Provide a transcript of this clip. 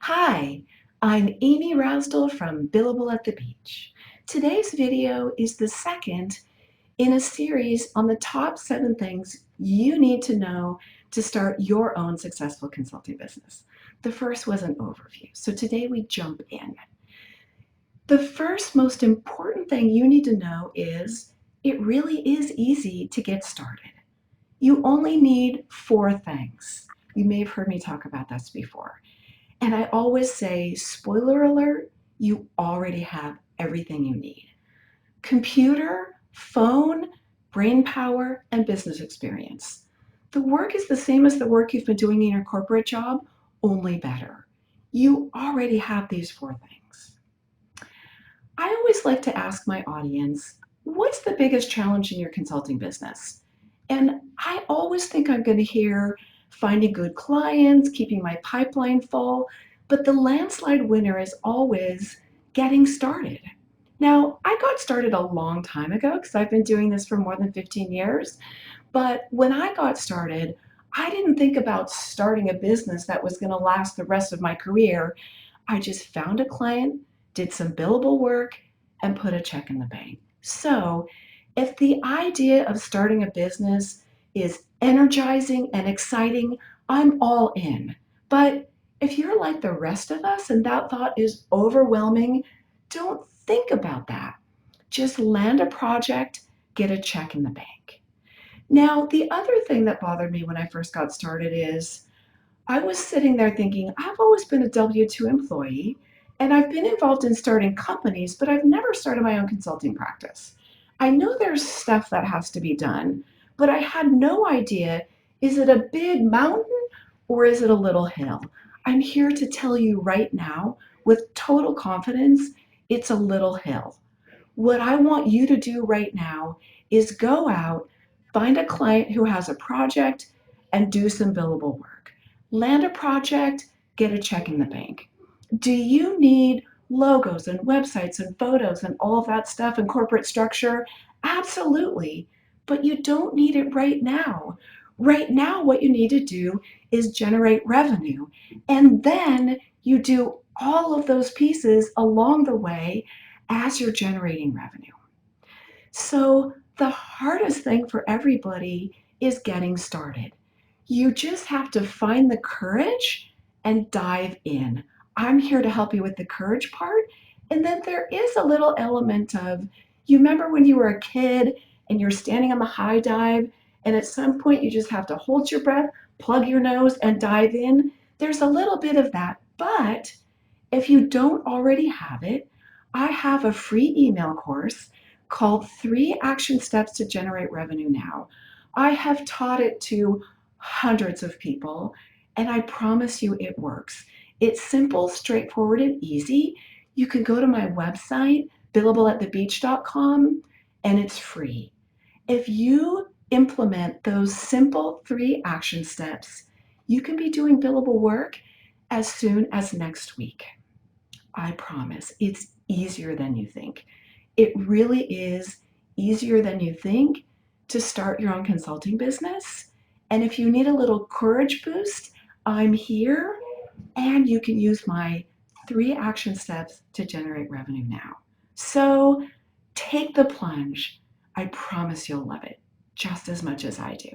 Hi, I'm Amy Rousdell from Billable at the Beach. Today's video is the second in a series on the top 7 things you need to know to start your own successful consulting business. The first was an overview, so today we jump in. The first most important thing you need to know is it really is easy to get started. You only need 4 things. You may have heard me talk about this before. And I always say, spoiler alert, you already have everything you need. Computer, phone, brain power, and business experience. The work is the same as the work you've been doing in your corporate job, only better. You already have these 4 things. I always like to ask my audience, what's the biggest challenge in your consulting business? And I always think I'm going to hear finding good clients, keeping my pipeline full, but the landslide winner is always getting started. Now, I got started a long time ago because I've been doing this for more than 15 years. But when I got started, I didn't think about starting a business that was going to last the rest of my career. I just found a client, did some billable work, and put a check in the bank. So, if the idea of starting a business is energizing and exciting, I'm all in. But if you're like the rest of us and that thought is overwhelming, don't think about that. Just land a project, get a check in the bank. Now, the other thing that bothered me when I first got started is I was sitting there thinking, I've always been a W 2 employee and I've been involved in starting companies, but I've never started my own consulting practice. I know there's stuff that has to be done, but I had no idea, is it a big mountain or is it a little hill? I'm here to tell you right now with total confidence, it's a little hill. What I want you to do right now is go out, find a client who has a project, and do some billable work. Land a project, get a check in the bank. Do you need logos and websites and photos and all of that stuff and corporate structure? Absolutely. But you don't need it right now. Right now, what you need to do is generate revenue. And then you do all of those pieces along the way as you're generating revenue. So the hardest thing for everybody is getting started. You just have to find the courage and dive in. I'm here to help you with the courage part. And then there is a little element of, you remember when you were a kid and you're standing on the high dive, and at some point you just have to hold your breath, plug your nose, and dive in? There's a little bit of that. But if you don't already have it, I have a free email course called 3 Action Steps to Generate Revenue Now. I have taught it to hundreds of people, and I promise you it works. It's simple, straightforward, and easy. You can go to my website, billableatthebeach.com, and it's free. If you implement those simple 3 action steps, you can be doing billable work as soon as next week. I promise it's easier than you think. It really is easier than you think to start your own consulting business. And if you need a little courage boost, I'm here and you can use my 3 action steps to generate revenue now. So take the plunge. I promise you'll love it just as much as I do.